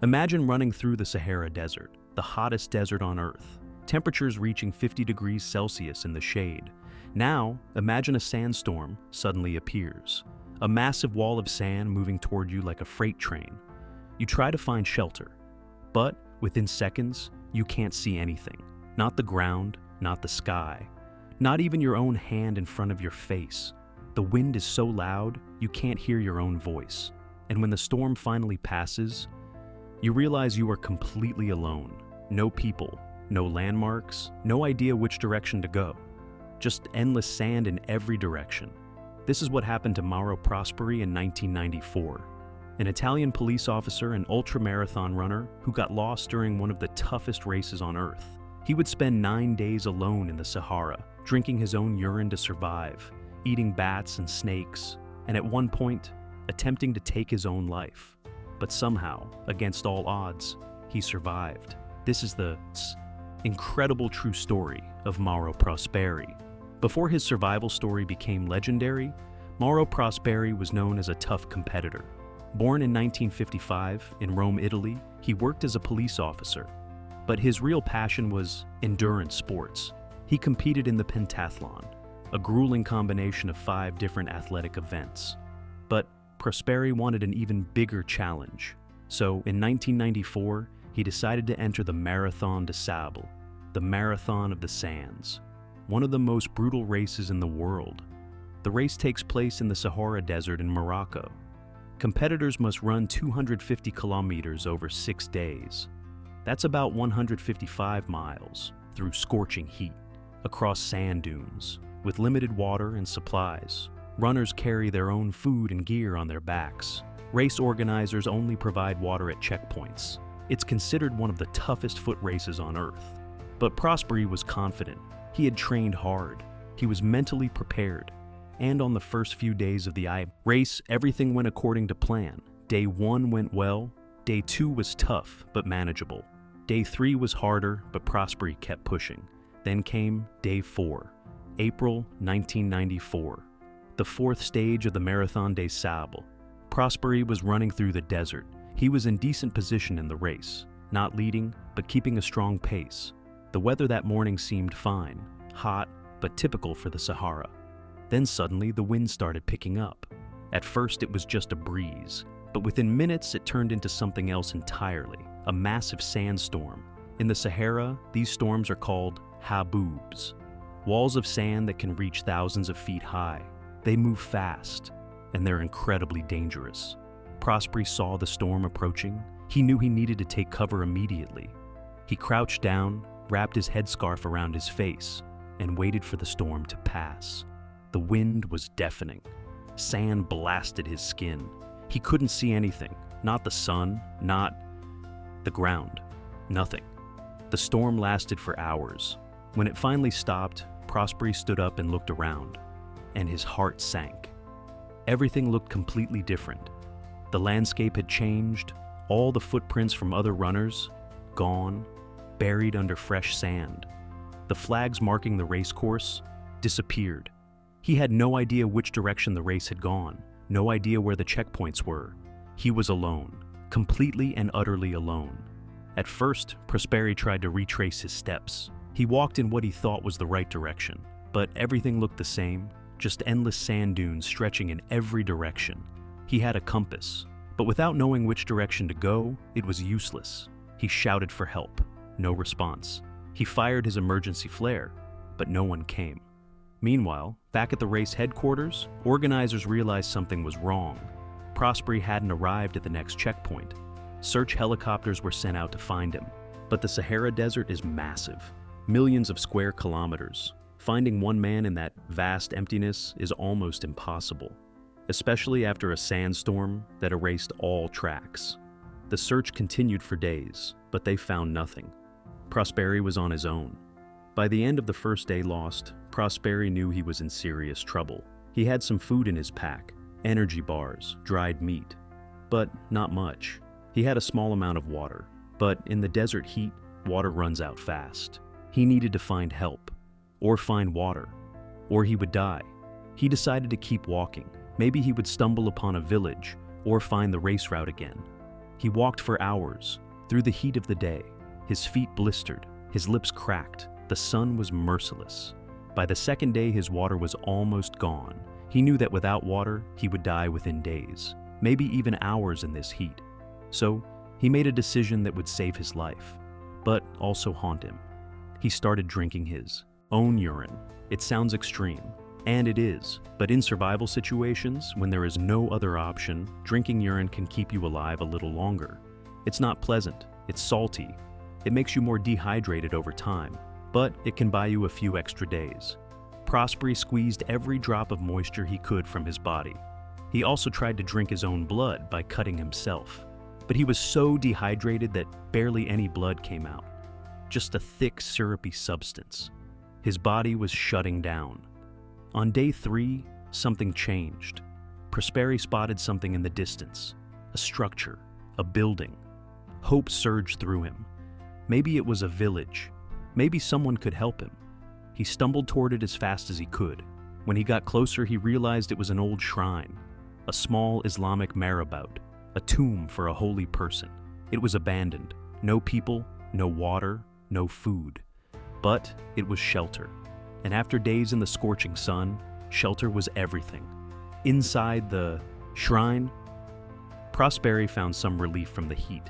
Imagine running through the Sahara Desert, the hottest desert on Earth, temperatures reaching 50 degrees Celsius in the shade. Now, imagine a sandstorm suddenly appears, a massive wall of sand moving toward you like a freight train. You try to find shelter, but within seconds, you can't see anything. Not the ground, not the sky, not even your own hand in front of your face. The wind is so loud, you can't hear your own voice. And when the storm finally passes, you realize you are completely alone. No people, no landmarks, no idea which direction to go. Just endless sand in every direction. This is what happened to Mauro Prosperi in 1994, an Italian police officer and ultramarathon runner who got lost during one of the toughest races on Earth. He would spend 9 days alone in the Sahara, drinking his own urine to survive, eating bats and snakes, and at one point, attempting to take his own life. But somehow, against all odds, he survived. This is the incredible true story of Mauro Prosperi. Before his survival story became legendary, Mauro Prosperi was known as a tough competitor. Born in 1955 in Rome, Italy, he worked as a police officer. But his real passion was endurance sports. He competed in the pentathlon, a grueling combination of 5 different athletic events. But Prosperi wanted an even bigger challenge. So in 1994, he decided to enter the Marathon des Sables, the Marathon of the Sands, one of the most brutal races in the world. The race takes place in the Sahara Desert in Morocco. Competitors must run 250 kilometers over 6 days. That's about 155 miles through scorching heat, across sand dunes, with limited water and supplies. Runners carry their own food and gear on their backs. Race organizers only provide water at checkpoints. It's considered one of the toughest foot races on Earth. But Prosperi was confident. He had trained hard. He was mentally prepared. And on the first few days of the race, everything went according to plan. Day 1 went well. Day 2 was tough, but manageable. Day 3 was harder, but Prosperi kept pushing. Then came Day 4, April 1994. The 4th stage of the Marathon des Sables. Prosperi was running through the desert. He was in decent position in the race, not leading, but keeping a strong pace. The weather that morning seemed fine, hot, but typical for the Sahara. Then suddenly the wind started picking up. At first it was just a breeze, but within minutes it turned into something else entirely, a massive sandstorm. In the Sahara, these storms are called haboobs, walls of sand that can reach thousands of feet high. They move fast, and they're incredibly dangerous. Prosperi saw the storm approaching. He knew he needed to take cover immediately. He crouched down, wrapped his headscarf around his face, and waited for the storm to pass. The wind was deafening. Sand blasted his skin. He couldn't see anything, not the sun, not the ground, nothing. The storm lasted for hours. When it finally stopped, Prosperi stood up and looked around, and his heart sank. Everything looked completely different. The landscape had changed, all the footprints from other runners, gone, buried under fresh sand. The flags marking the race course disappeared. He had no idea which direction the race had gone, no idea where the checkpoints were. He was alone, completely and utterly alone. At first, Prosperi tried to retrace his steps. He walked in what he thought was the right direction, but everything looked the same, just endless sand dunes stretching in every direction. He had a compass, but without knowing which direction to go, it was useless. He shouted for help, no response. He fired his emergency flare, but no one came. Meanwhile, back at the race headquarters, organizers realized something was wrong. Prosperi hadn't arrived at the next checkpoint. Search helicopters were sent out to find him. But the Sahara Desert is massive, millions of square kilometers. Finding one man in that vast emptiness is almost impossible, especially after a sandstorm that erased all tracks. The search continued for days, but they found nothing. Prosperi was on his own. By the end of the first day lost, Prosperi knew he was in serious trouble. He had some food in his pack, energy bars, dried meat, but not much. He had a small amount of water, but in the desert heat, water runs out fast. He needed to find help, or find water, or he would die. He decided to keep walking. Maybe he would stumble upon a village, or find the race route again. He walked for hours, through the heat of the day. His feet blistered, his lips cracked. The sun was merciless. By the second day, his water was almost gone. He knew that without water, he would die within days, maybe even hours in this heat. So, he made a decision that would save his life, but also haunt him. He started drinking his own urine. It sounds extreme, and it is, but in survival situations, when there is no other option, drinking urine can keep you alive a little longer. It's not pleasant, it's salty, it makes you more dehydrated over time, but it can buy you a few extra days. Prosperi squeezed every drop of moisture he could from his body. He also tried to drink his own blood by cutting himself, but he was so dehydrated that barely any blood came out. Just a thick, syrupy substance. His body was shutting down. On day 3, something changed. Prosperi spotted something in the distance. A structure, a building. Hope surged through him. Maybe it was a village. Maybe someone could help him. He stumbled toward it as fast as he could. When he got closer, he realized it was an old shrine, a small Islamic marabout, a tomb for a holy person. It was abandoned. No people, no water, no food. But it was shelter. And after days in the scorching sun, shelter was everything. Inside the shrine, Prosperi found some relief from the heat.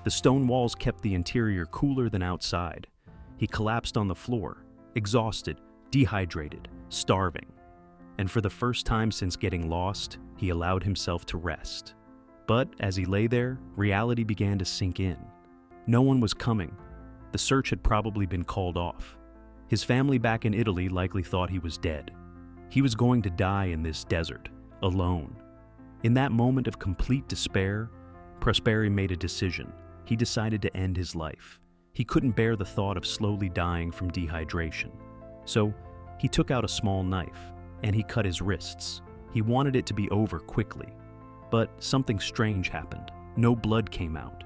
The stone walls kept the interior cooler than outside. He collapsed on the floor, exhausted, dehydrated, starving. And for the first time since getting lost, he allowed himself to rest. But as he lay there, reality began to sink in. No one was coming. The search had probably been called off. His family back in Italy likely thought he was dead. He was going to die in this desert, alone. In that moment of complete despair, Prosperi made a decision. He decided to end his life. He couldn't bear the thought of slowly dying from dehydration. So, he took out a small knife, and he cut his wrists. He wanted it to be over quickly. But something strange happened. No blood came out.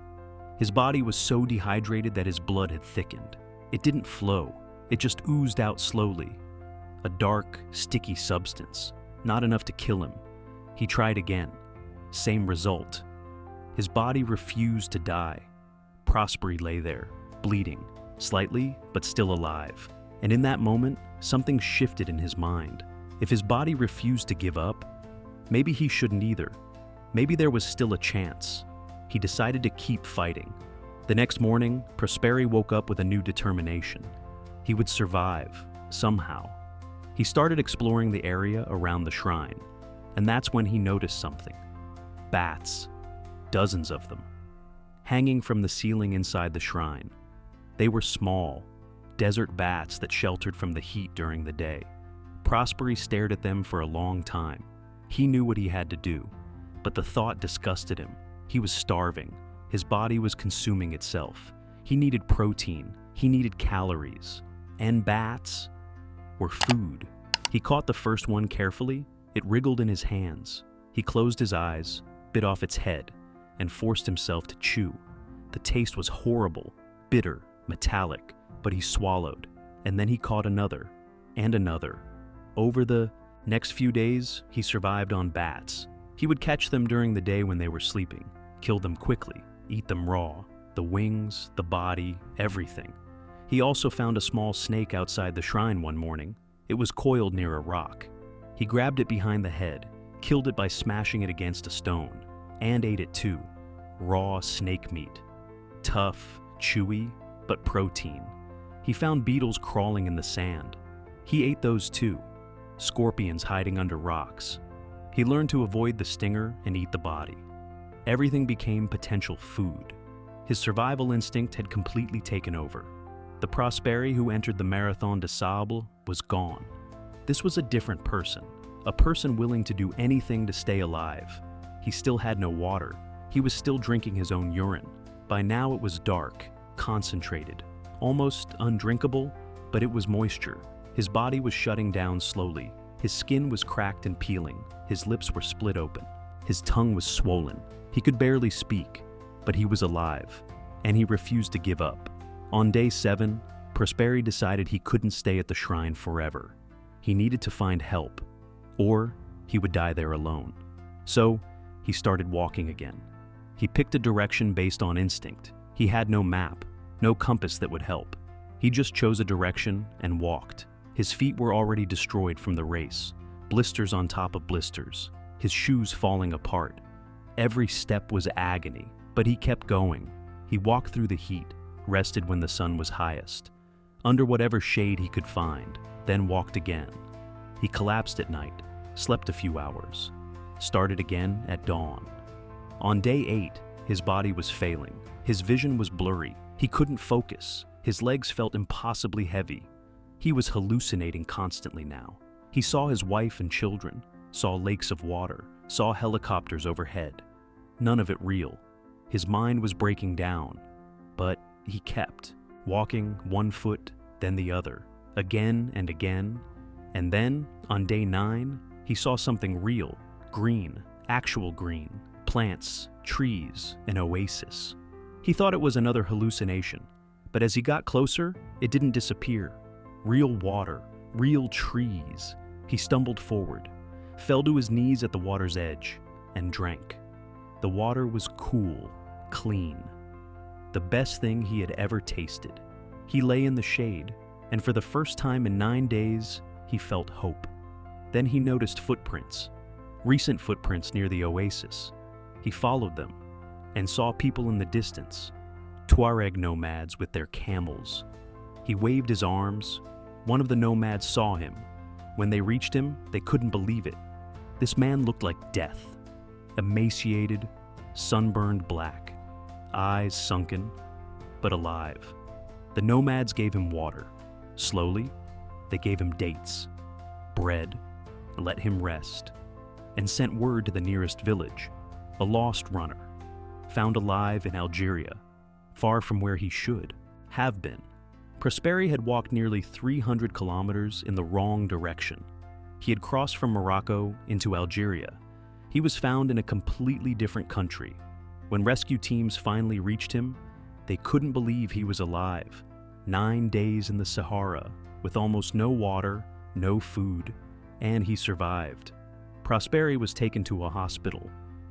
His body was so dehydrated that his blood had thickened. It didn't flow. It just oozed out slowly. A dark, sticky substance. Not enough to kill him. He tried again. Same result. His body refused to die. Prosperi lay there, bleeding, slightly, but still alive. And in that moment, something shifted in his mind. If his body refused to give up, maybe he shouldn't either. Maybe there was still a chance. He decided to keep fighting. The next morning, Prosperi woke up with a new determination. He would survive, somehow. He started exploring the area around the shrine, and that's when he noticed something. Bats. Dozens of them. Hanging from the ceiling inside the shrine. They were small, desert bats that sheltered from the heat during the day. Prosperi stared at them for a long time. He knew what he had to do, but the thought disgusted him. He was starving. His body was consuming itself. He needed protein. He needed calories. And bats were food. He caught the first one carefully. It wriggled in his hands. He closed his eyes, bit off its head, and forced himself to chew. The taste was horrible, bitter, metallic, but he swallowed, and then he caught another, and another. Over the next few days, he survived on bats. He would catch them during the day when they were sleeping, kill them quickly, eat them raw, the wings, the body, everything. He also found a small snake outside the shrine one morning. It was coiled near a rock. He grabbed it behind the head, killed it by smashing it against a stone, and ate it too. Raw snake meat. Tough, chewy, but protein. He found beetles crawling in the sand. He ate those too. Scorpions hiding under rocks. He learned to avoid the stinger and eat the body. Everything became potential food. His survival instinct had completely taken over. The Prosperi who entered the Marathon des Sables was gone. This was a different person, a person willing to do anything to stay alive. He still had no water. He was still drinking his own urine. By now it was dark, concentrated, almost undrinkable, but it was moisture. His body was shutting down slowly. His skin was cracked and peeling. His lips were split open. His tongue was swollen. He could barely speak, but he was alive, and he refused to give up. On day 7, Prosperi decided he couldn't stay at the shrine forever. He needed to find help, or he would die there alone. So, he started walking again. He He picked a direction based on instinct. He had no map, no compass that would help. He just chose a direction and walked. His feet were already destroyed from the race, blisters on top of blisters, his shoes falling apart. Every step was agony, but he kept going. He walked through the heat, rested when the sun was highest, under whatever shade he could find, then walked again. He collapsed at night, slept a few hours, started again at dawn. On day 8, his body was failing. His vision was blurry. He couldn't focus. His legs felt impossibly heavy. He was hallucinating constantly now. He saw his wife and children, saw lakes of water, saw helicopters overhead. None of it real. His mind was breaking down, but he kept walking, one foot, then the other, again and again. And then, on day 9, he saw something real, green, actual green, plants, trees, an oasis. He thought it was another hallucination, but as he got closer, it didn't disappear. Real water, real trees. He stumbled forward, fell to his knees at the water's edge, and drank. The water was cool, clean. The best thing he had ever tasted. He lay in the shade, and for the first time in 9 days, he felt hope. Then he noticed footprints, recent footprints near the oasis. He followed them and saw people in the distance, Tuareg nomads with their camels. He waved his arms. One of the nomads saw him. When they reached him, they couldn't believe it. This man looked like death, emaciated, sunburned black, eyes sunken, but alive. The nomads gave him water. Slowly, they gave him dates, bread, let him rest, and sent word to the nearest village, a lost runner, found alive in Algeria, far from where he should have been. Prosperi had walked nearly 300 kilometers in the wrong direction. He had crossed from Morocco into Algeria. He was found in a completely different country. When rescue teams finally reached him, they couldn't believe he was alive. 9 days in the Sahara, with almost no water, no food, and he survived. Prosperi was taken to a hospital.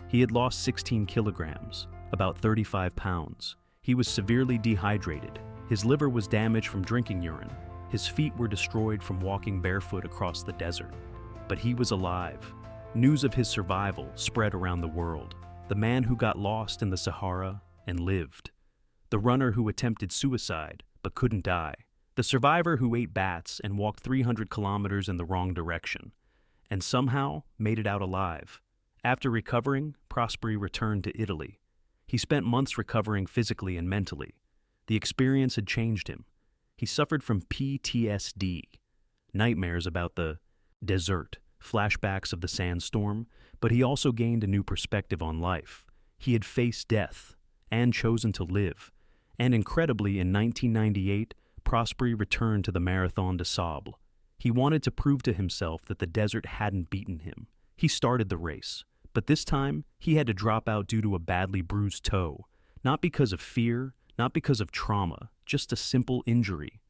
He had lost 16 kilograms, about 35 pounds. He was severely dehydrated. His liver was damaged from drinking urine. His feet were destroyed from walking barefoot across the desert. But he was alive. News of his survival spread around the world. The man who got lost in the Sahara and lived. The runner who attempted suicide but couldn't die. The survivor who ate bats and walked 300 kilometers in the wrong direction, and somehow made it out alive. After recovering, Prosperi returned to Italy. He spent months recovering physically and mentally. The experience had changed him. He suffered from PTSD, nightmares about the desert, flashbacks of the sandstorm, but he also gained a new perspective on life. He had faced death and chosen to live. And incredibly, in 1998, Prosperi returned to the Marathon des Sables. He wanted to prove to himself that the desert hadn't beaten him. He started the race, but this time he had to drop out due to a badly bruised toe. Not because of fear, not because of trauma, just a simple injury.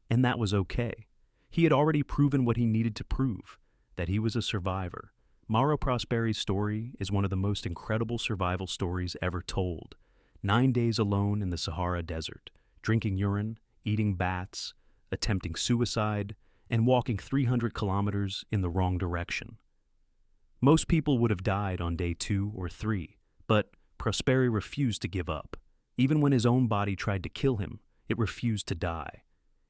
And that was okay. He had already proven what he needed to prove, that he was a survivor. Mauro Prosperi's story is one of the most incredible survival stories ever told. 9 days alone in the Sahara Desert, drinking urine, eating bats, attempting suicide, and walking 300 kilometers in the wrong direction. Most people would have died on day 2 or 3, but Prosperi refused to give up. Even when his own body tried to kill him, it refused to die.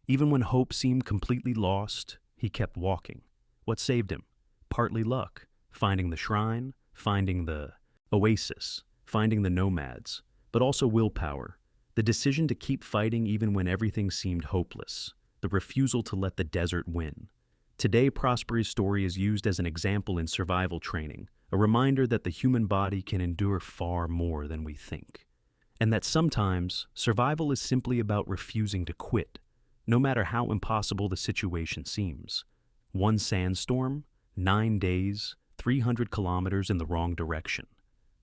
Even when hope seemed completely lost, he kept walking. What saved him? Partly luck, finding the shrine, finding the oasis, finding the nomads, but also willpower, the decision to keep fighting even when everything seemed hopeless, the refusal to let the desert win. Today, Prosperi's story is used as an example in survival training, a reminder that the human body can endure far more than we think. And that sometimes, survival is simply about refusing to quit, no matter how impossible the situation seems. One sandstorm, 9 days, 300 kilometers in the wrong direction.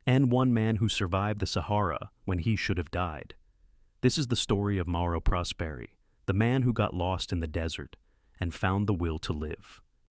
And one man who survived the Sahara when he should have died. This is the story of Mauro Prosperi, the man who got lost in the desert and found the will to live.